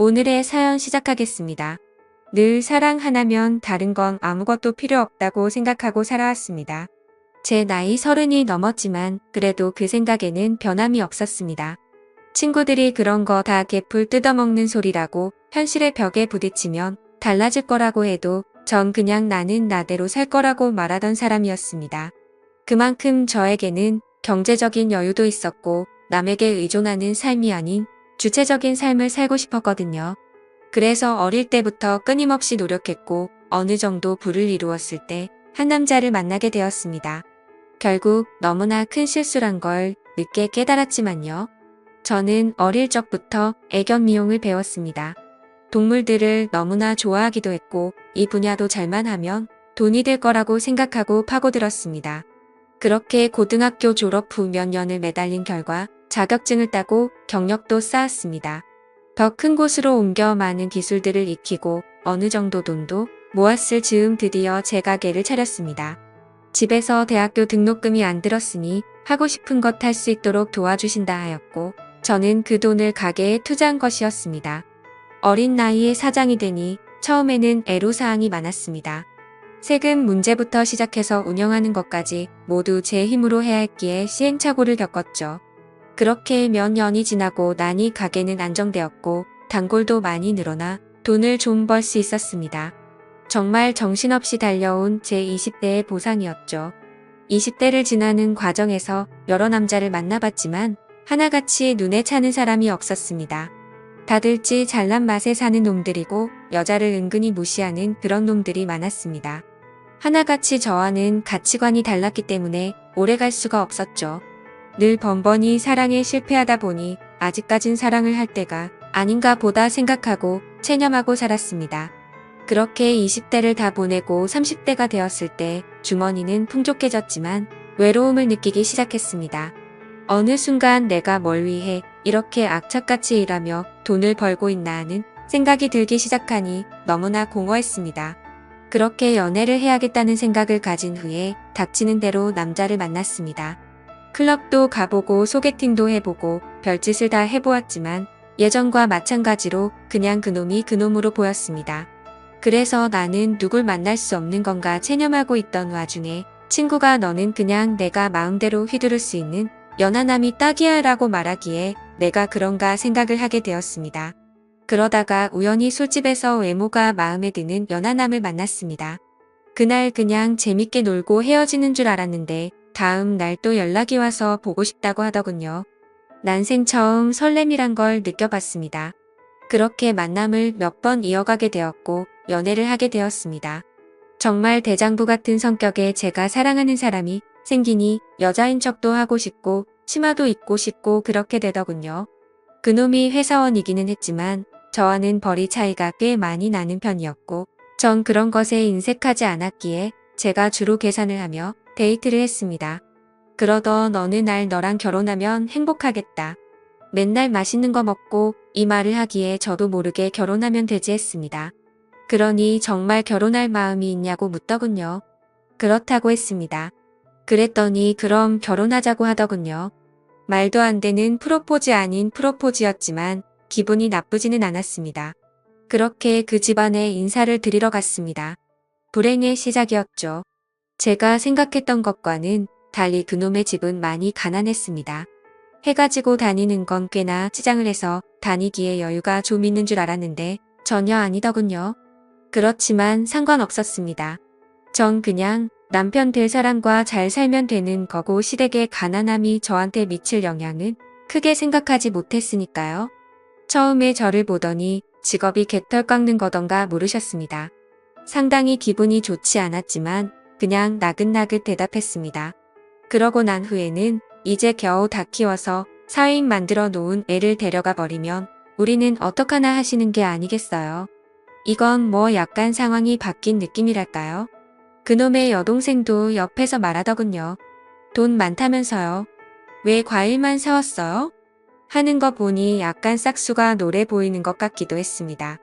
오늘의 사연 시작하겠습니다. 늘 사랑 하나면 다른 건 아무것도 필요 없다고 생각하고 살아왔습니다. 제 나이 30이 넘었지만 그래도 그 생각에는 변함이 없었습니다. 친구들이 그런 거 다 개풀 뜯어먹는 소리라고 현실의 벽에 부딪히면 달라질 거라고 해도 전 그냥 나는 나대로 살 거라고 말하던 사람이었습니다. 그만큼 저에게는 경제적인 여유도 있었고 남에게 의존하는 삶이 아닌 주체적인 삶을 살고 싶었거든요. 그래서 어릴 때부터 끊임없이 노력했고 어느 정도 부를 이루었을 때 한 남자를 만나게 되었습니다. 결국 너무나 큰 실수란 걸 늦게 깨달았지만요. 저는 어릴 적부터 애견 미용을 배웠습니다. 동물들을 너무나 좋아하기도 했고 이 분야도 잘만 하면 돈이 될 거라고 생각하고 파고들었습니다. 그렇게 고등학교 졸업 후 몇 년을 매달린 결과 자격증을 따고 경력도 쌓았습니다. 더 큰 곳으로 옮겨 많은 기술들을 익히고 어느 정도 돈도 모았을 즈음 드디어 제 가게를 차렸습니다. 집에서 대학교 등록금이 안 들었으니 하고 싶은 것 할 수 있도록 도와주신다 하였고 저는 그 돈을 가게에 투자한 것이었습니다. 어린 나이에 사장이 되니 처음에는 애로사항이 많았습니다. 세금 문제부터 시작해서 운영하는 것까지 모두 제 힘으로 해야 했기에 시행착오를 겪었죠. 그렇게 몇 년이 지나고 나니 가게는 안정되었고 단골도 많이 늘어나 돈을 좀 벌 수 있었습니다. 정말 정신없이 달려온 제 20대의 보상이었죠. 20대를 지나는 과정에서 여러 남자를 만나봤지만 하나같이 눈에 차는 사람이 없었습니다. 다들 지 잘난 맛에 사는 놈들이고 여자를 은근히 무시하는 그런 놈들이 많았습니다. 하나같이 저와는 가치관이 달랐기 때문에 오래 갈 수가 없었죠. 늘 번번이 사랑에 실패하다 보니 아직까진 사랑을 할 때가 아닌가 보다 생각하고 체념하고 살았습니다. 그렇게 20대를 다 보내고 30대가 되었을 때 주머니는 풍족해졌지만 외로움을 느끼기 시작했습니다. 어느 순간 내가 뭘 위해 이렇게 악착같이 일하며 돈을 벌고 있나 하는 생각이 들기 시작하니 너무나 공허했습니다. 그렇게 연애를 해야겠다는 생각을 가진 후에 닥치는 대로 남자를 만났습니다. 클럽도 가보고 소개팅도 해보고 별짓을 다 해보았지만 예전과 마찬가지로 그냥 그놈이 그놈으로 보였습니다. 그래서 나는 누굴 만날 수 없는 건가 체념하고 있던 와중에 친구가 너는 그냥 내가 마음대로 휘두를 수 있는 연하남이 딱이야 라고 말하기에 내가 그런가 생각을 하게 되었습니다. 그러다가 우연히 술집에서 외모가 마음에 드는 연하남을 만났습니다. 그날 그냥 재밌게 놀고 헤어지는 줄 알았는데 다음 날 또 연락이 와서 보고 싶다고 하더군요. 난생 처음 설렘이란 걸 느껴봤습니다. 그렇게 만남을 몇 번 이어가게 되었고 연애를 하게 되었습니다. 정말 대장부 같은 성격의 제가 사랑하는 사람이 생기니 여자인 척도 하고 싶고 치마도 입고 싶고 그렇게 되더군요. 그놈이 회사원이기는 했지만 저와는 벌이 차이가 꽤 많이 나는 편이었고 전 그런 것에 인색하지 않았기에 제가 주로 계산을 하며 데이트를 했습니다. 그러던 어느 날 너랑 결혼하면 행복하겠다. 맨날 맛있는 거 먹고 이 말을 하기에 저도 모르게 결혼하면 되지 했습니다. 그러니 정말 결혼할 마음이 있냐고 묻더군요. 그렇다고 했습니다. 그랬더니 그럼 결혼하자고 하더군요. 말도 안 되는 프로포즈 아닌 프로포즈였지만 기분이 나쁘지는 않았습니다. 그렇게 그 집안에 인사를 드리러 갔습니다. 불행의 시작이었죠. 제가 생각했던 것과는 달리 그놈의 집은 많이 가난했습니다. 해가지고 다니는 건 꽤나 치장을 해서 다니기에 여유가 좀 있는 줄 알았는데 전혀 아니더군요. 그렇지만 상관없었습니다. 전 그냥 남편 될 사람과 잘 살면 되는 거고 시댁의 가난함이 저한테 미칠 영향은 크게 생각하지 못했으니까요. 처음에 저를 보더니 직업이 갯털 깎는 거던가 물으셨습니다. 상당히 기분이 좋지 않았지만 그냥 나긋나긋 대답했습니다. 그러고 난 후에는 이제 겨우 다 키워서 사위인 만들어 놓은 애를 데려가 버리면 우리는 어떡하나 하시는 게 아니겠어요. 이건 뭐 약간 상황이 바뀐 느낌이랄까요? 그놈의 여동생도 옆에서 말하더군요. 돈 많다면서요. 왜 과일만 사왔어요? 하는 거 보니 약간 싹수가 노래 보이는 것 같기도 했습니다.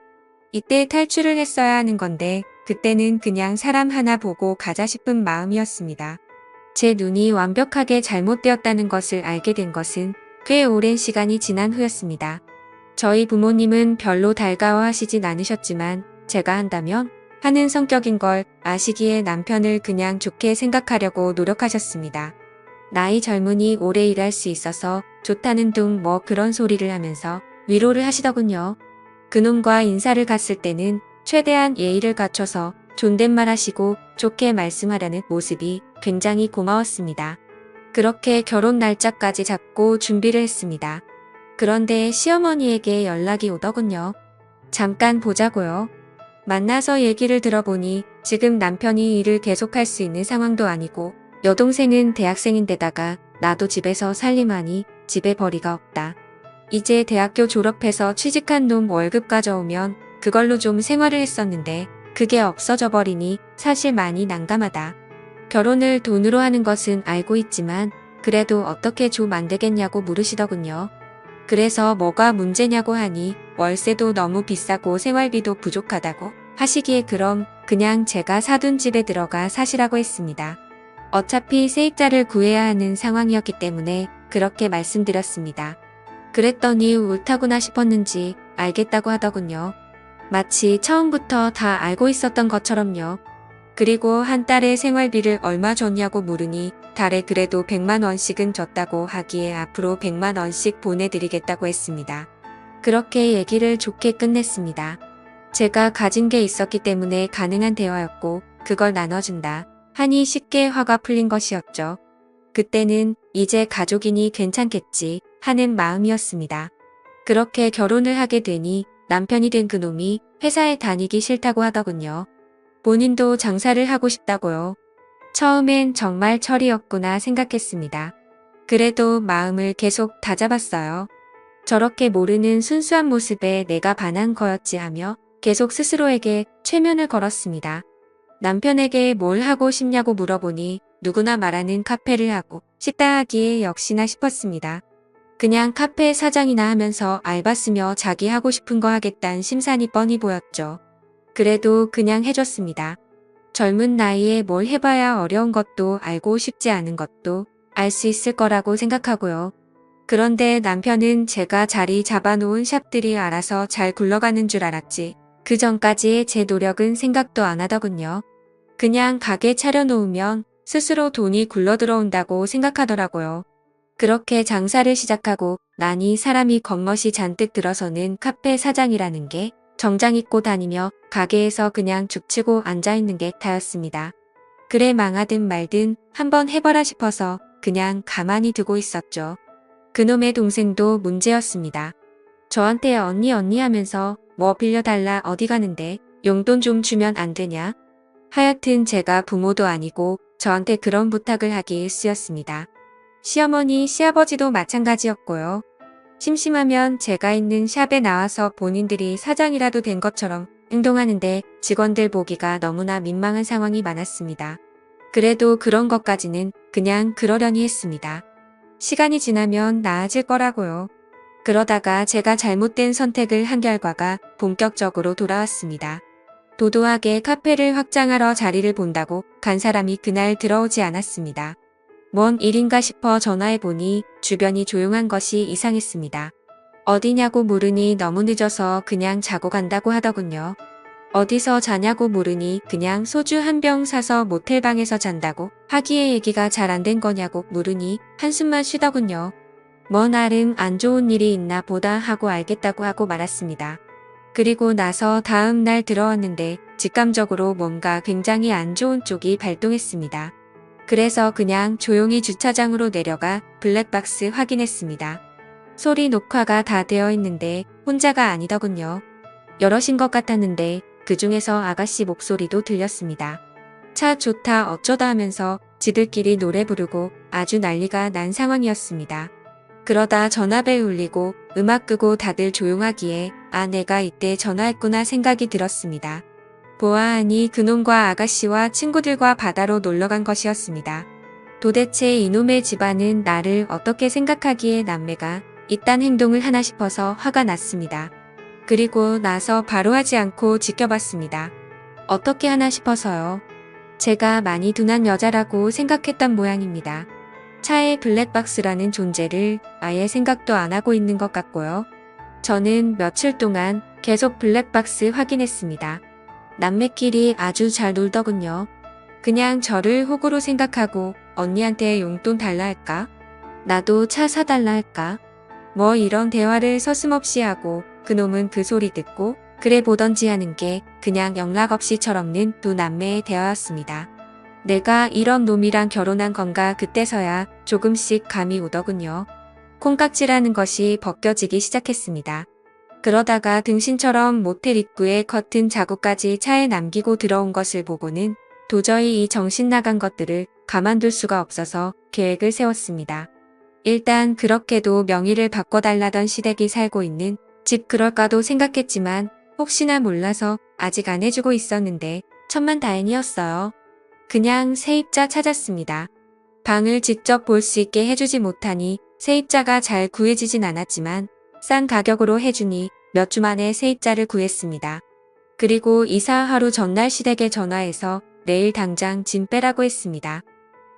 이때 탈출을 했어야 하는 건데 그때는 그냥 사람 하나 보고 가자 싶은 마음이었습니다. 제 눈이 완벽하게 잘못되었다는 것을 알게 된 것은 꽤 오랜 시간이 지난 후였습니다. 저희 부모님은 별로 달가워하시진 않으셨지만 제가 한다면 하는 성격인 걸 아시기에 남편을 그냥 좋게 생각하려고 노력하셨습니다. 나이 젊으니 오래 일할 수 있어서 좋다는 둥 뭐 그런 소리를 하면서 위로를 하시더군요. 그놈과 인사를 갔을 때는 최대한 예의를 갖춰서 존댓말 하시고 좋게 말씀하려는 모습이 굉장히 고마웠습니다. 그렇게 결혼 날짜까지 잡고 준비를 했습니다. 그런데 시어머니에게 연락이 오더군요. 잠깐 보자고요. 만나서 얘기를 들어보니 지금 남편이 일을 계속할 수 있는 상황도 아니고 여동생은 대학생인데다가 나도 집에서 살림하니 집에 벌이가 없다. 이제 대학교 졸업해서 취직한 놈 월급 가져오면 그걸로 좀 생활을 했었는데 그게 없어져 버리니 사실 많이 난감하다. 결혼을 돈으로 하는 것은 알고 있지만 그래도 어떻게 좀 안 되겠냐고 물으시더군요. 그래서 뭐가 문제냐고 하니 월세도 너무 비싸고 생활비도 부족하다고 하시기에 그럼 그냥 제가 사둔 집에 들어가 사시라고 했습니다. 어차피 세입자를 구해야 하는 상황이었기 때문에 그렇게 말씀드렸습니다. 그랬더니 옳다구나 싶었는지 알겠다고 하더군요. 마치 처음부터 다 알고 있었던 것처럼요. 그리고 한 달에 생활비를 얼마 줬냐고 물으니 달에 그래도 100만 원씩은 줬다고 하기에 앞으로 100만 원씩 보내드리겠다고 했습니다. 그렇게 얘기를 좋게 끝냈습니다. 제가 가진 게 있었기 때문에 가능한 대화였고 그걸 나눠준다 하니 쉽게 화가 풀린 것이었죠. 그때는 이제 가족이니 괜찮겠지 하는 마음이었습니다. 그렇게 결혼을 하게 되니 남편이 된 그놈이 회사에 다니기 싫다고 하더군요. 본인도 장사를 하고 싶다고요. 처음엔 정말 철이었구나 생각했습니다. 그래도 마음을 계속 다잡았어요. 저렇게 모르는 순수한 모습에 내가 반한 거였지 하며 계속 스스로에게 최면을 걸었습니다. 남편에게 뭘 하고 싶냐고 물어보니 누구나 말하는 카페를 하고 싶다 하기에 역시나 싶었습니다. 그냥 카페 사장이나 하면서 알바 쓰며 자기 하고 싶은 거 하겠다는 심산이 뻔히 보였죠. 그래도 그냥 해줬습니다. 젊은 나이에 뭘 해봐야 어려운 것도 알고 쉽지 않은 것도 알 수 있을 거라고 생각하고요. 그런데 남편은 제가 자리 잡아놓은 샵들이 알아서 잘 굴러가는 줄 알았지. 그 전까지의 제 노력은 생각도 안 하더군요. 그냥 가게 차려놓으면 스스로 돈이 굴러들어온다고 생각하더라고요. 그렇게 장사를 시작하고 나니 사람이 겉멋이 잔뜩 들어서는 카페 사장이라는 게 정장 입고 다니며 가게에서 그냥 죽치고 앉아있는 게 다였습니다. 그래 망하든 말든 한번 해봐라 싶어서 그냥 가만히 두고 있었죠. 그놈의 동생도 문제였습니다. 저한테 언니 하면서 뭐 빌려달라 어디 가는데 용돈 좀 주면 안 되냐? 하여튼 제가 부모도 아니고 저한테 그런 부탁을 하기 일쑤였습니다. 시어머니, 시아버지도 마찬가지였고요. 심심하면 제가 있는 샵에 나와서 본인들이 사장이라도 된 것처럼 행동하는데 직원들 보기가 너무나 민망한 상황이 많았습니다. 그래도 그런 것까지는 그냥 그러려니 했습니다. 시간이 지나면 나아질 거라고요. 그러다가 제가 잘못된 선택을 한 결과가 본격적으로 돌아왔습니다. 도도하게 카페를 확장하러 자리를 본다고 간 사람이 그날 들어오지 않았습니다. 뭔 일인가 싶어 전화해보니 주변이 조용한 것이 이상했습니다. 어디냐고 물으니 너무 늦어서 그냥 자고 간다고 하더군요. 어디서 자냐고 물으니 그냥 소주 한 병 사서 모텔방에서 잔다고 하기에 얘기가 잘 안 된 거냐고 물으니 한숨만 쉬더군요. 뭐 나름 안 좋은 일이 있나 보다 하고 알겠다고 하고 말았습니다. 그리고 나서 다음 날 들어왔는데 직감적으로 뭔가 굉장히 안 좋은 쪽이 발동했습니다. 그래서 그냥 조용히 주차장으로 내려가 블랙박스 확인했습니다. 소리 녹화가 다 되어 있는데 혼자가 아니더군요. 여럿인 것 같았는데 그 중에서 아가씨 목소리도 들렸습니다. 차 좋다 어쩌다 하면서 지들끼리 노래 부르고 아주 난리가 난 상황이었습니다. 그러다 전화벨 울리고 음악 끄고 다들 조용하기에 아 내가 이때 전화했구나 생각이 들었습니다. 보아하니 그놈과 아가씨와 친구들과 바다로 놀러간 것이었습니다. 도대체 이놈의 집안은 나를 어떻게 생각하기에 남매가 이딴 행동을 하나 싶어서 화가 났습니다. 그리고 나서 바로 하지 않고 지켜봤습니다. 어떻게 하나 싶어서요. 제가 많이 둔한 여자라고 생각했던 모양입니다. 차에 블랙박스라는 존재를 아예 생각도 안 하고 있는 것 같고요. 저는 며칠 동안 계속 블랙박스 확인했습니다. 남매끼리 아주 잘 놀더군요. 그냥 저를 호구로 생각하고 언니한테 용돈 달라 할까? 나도 차 사달라 할까? 뭐 이런 대화를 서슴없이 하고 그놈은 그 소리 듣고 그래 보던지 하는 게 그냥 영락 없이 철없는 두 남매의 대화였습니다. 내가 이런 놈이랑 결혼한 건가 그때서야 조금씩 감이 오더군요. 콩깍지라는 것이 벗겨지기 시작했습니다. 그러다가 등신처럼 모텔 입구에 커튼 자국까지 차에 남기고 들어온 것을 보고는 도저히 이 정신 나간 것들을 가만둘 수가 없어서 계획을 세웠습니다. 일단 그렇게도 명의를 바꿔달라던 시댁이 살고 있는 집 그럴까도 생각했지만 혹시나 몰라서 아직 안 해주고 있었는데 천만다행이었어요. 그냥 세입자 찾았습니다. 방을 직접 볼 수 있게 해주지 못하니 세입자가 잘 구해지진 않았지만 싼 가격으로 해주니 몇 주 만에 세입자를 구했습니다. 그리고 이사 하루 전날 시댁에 전화해서 내일 당장 짐 빼라고 했습니다.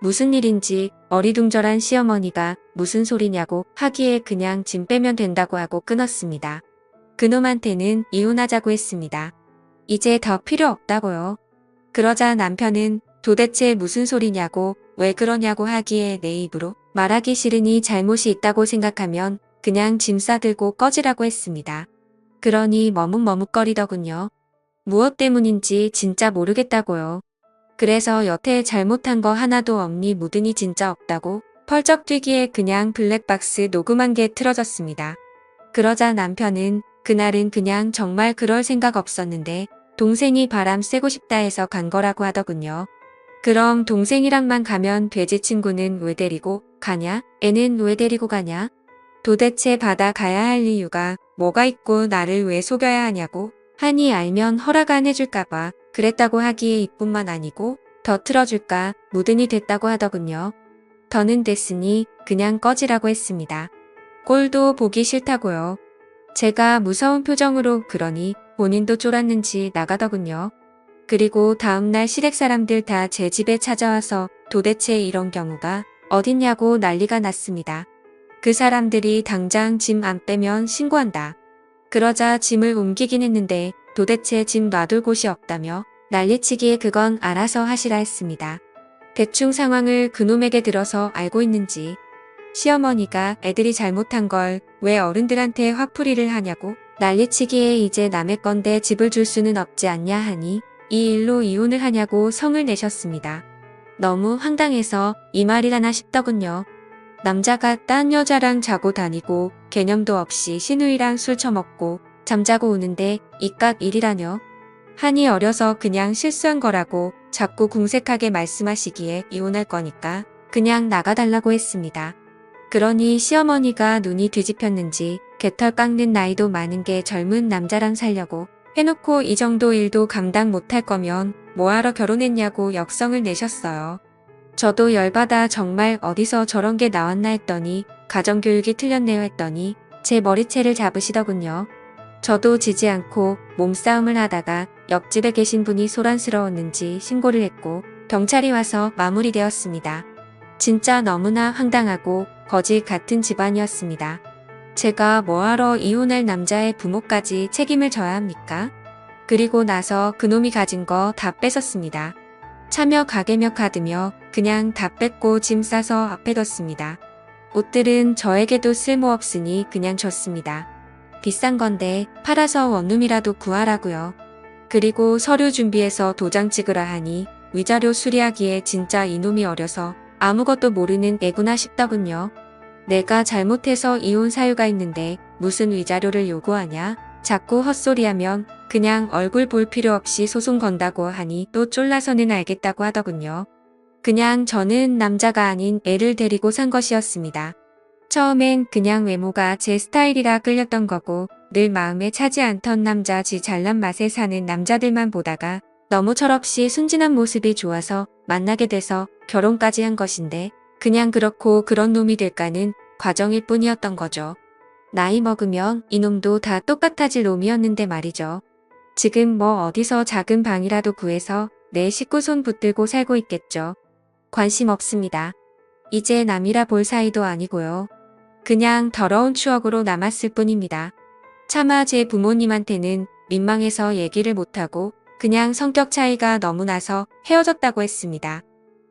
무슨 일인지 어리둥절한 시어머니가 무슨 소리냐고 하기에 그냥 짐 빼면 된다고 하고 끊었습니다. 그놈한테는 이혼하자고 했습니다. 이제 더 필요 없다고요. 그러자 남편은 도대체 무슨 소리냐고 왜 그러냐고 하기에 내 입으로 말하기 싫으니 잘못이 있다고 생각하면 그냥 짐 싸들고 꺼지라고 했습니다. 그러니 머뭇머뭇거리더군요. 무엇 때문인지 진짜 모르겠다고요. 그래서 여태 잘못한 거 하나도 없니 묻으니 진짜 없다고 펄쩍 뛰기에 그냥 블랙박스 녹음한 게 틀어졌습니다. 그러자 남편은 그날은 그냥 정말 그럴 생각 없었는데 동생이 바람 쐬고 싶다 해서 간 거라고 하더군요. 그럼 동생이랑만 가면 돼지 친구는 왜 데리고 가냐? 애는 왜 데리고 가냐? 도대체 받아 가야 할 이유가 뭐가 있고 나를 왜 속여야 하냐고 하니 알면 허락 안 해줄까봐 그랬다고 하기에 이뿐만 아니고 더 틀어줄까 무든이 됐다고 하더군요. 더는 됐으니 그냥 꺼지라고 했습니다. 꼴도 보기 싫다고요. 제가 무서운 표정으로 그러니 본인도 쫄았는지 나가더군요. 그리고 다음날 시댁 사람들 다 제 집에 찾아와서 도대체 이런 경우가 어딨냐고 난리가 났습니다. 그 사람들이 당장 짐 안 빼면 신고한다. 그러자 짐을 옮기긴 했는데 도대체 짐 놔둘 곳이 없다며 난리치기에 그건 알아서 하시라 했습니다. 대충 상황을 그놈에게 들어서 알고 있는지 시어머니가 애들이 잘못한 걸 왜 어른들한테 화풀이를 하냐고 난리치기에 이제 남의 건데 집을 줄 수는 없지 않냐 하니 이 일로 이혼을 하냐고 성을 내셨습니다. 너무 황당해서 이 말이라나 싶더군요. 남자가 딴 여자랑 자고 다니고 개념도 없이 시누이랑 술 처먹고 잠자고 오는데 이깟 일이라뇨. 하니 어려서 그냥 실수한 거라고 자꾸 궁색하게 말씀하시기에 이혼할 거니까 그냥 나가달라고 했습니다. 그러니 시어머니가 눈이 뒤집혔는지 개털 깎는 나이도 많은 게 젊은 남자랑 살려고 해놓고 이 정도 일도 감당 못할 거면 뭐하러 결혼했냐고 역성을 내셨어요. 저도 열받아 정말 어디서 저런 게 나왔나 했더니 가정교육이 틀렸네요 했더니 제 머리채를 잡으시더군요. 저도 지지 않고 몸싸움을 하다가 옆집에 계신 분이 소란스러웠는지 신고를 했고 경찰이 와서 마무리되었습니다. 진짜 너무나 황당하고 거지 같은 집안이었습니다. 제가 뭐하러 이혼할 남자의 부모까지 책임을 져야 합니까? 그리고 나서 그놈이 가진 거 다 뺏었습니다. 차며 가게며 카드며 그냥 다 뺏고 짐 싸서 앞에 뒀습니다. 옷들은 저에게도 쓸모없으니 그냥 줬습니다. 비싼 건데 팔아서 원룸이라도 구하라고요. 그리고 서류 준비해서 도장 찍으라 하니 위자료 수리하기에 진짜 이놈이 어려서 아무것도 모르는 애구나 싶더군요. 내가 잘못해서 이혼 사유가 있는데 무슨 위자료를 요구하냐? 자꾸 헛소리하면 그냥 얼굴 볼 필요 없이 소송 건다고 하니 또 쫄라서는 알겠다고 하더군요. 그냥 저는 남자가 아닌 애를 데리고 산 것이었습니다. 처음엔 그냥 외모가 제 스타일이라 끌렸던 거고 늘 마음에 차지 않던 남자 지 잘난 맛에 사는 남자들만 보다가 너무 철없이 순진한 모습이 좋아서 만나게 돼서 결혼까지 한 것인데 그냥 그렇고 그런 놈이 될까는 과정일 뿐이었던 거죠. 나이 먹으면 이놈도 다 똑같아질 놈이었는데 말이죠. 지금 뭐 어디서 작은 방이라도 구해서 내 식구 손 붙들고 살고 있겠죠. 관심 없습니다. 이제 남이라 볼 사이도 아니고요. 그냥 더러운 추억으로 남았을 뿐입니다. 차마 제 부모님한테는 민망해서 얘기를 못하고 그냥 성격 차이가 너무 나서 헤어졌다고 했습니다.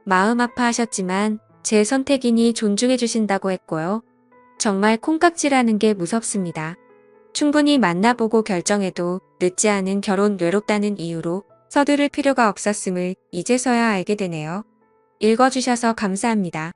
마음 아파하셨지만 제 선택이니 존중해 주신다고 했고요. 정말 콩깍지라는 게 무섭습니다. 충분히 만나보고 결정해도 늦지 않은 결혼 외롭다는 이유로 서두를 필요가 없었음을 이제서야 알게 되네요. 읽어주셔서 감사합니다.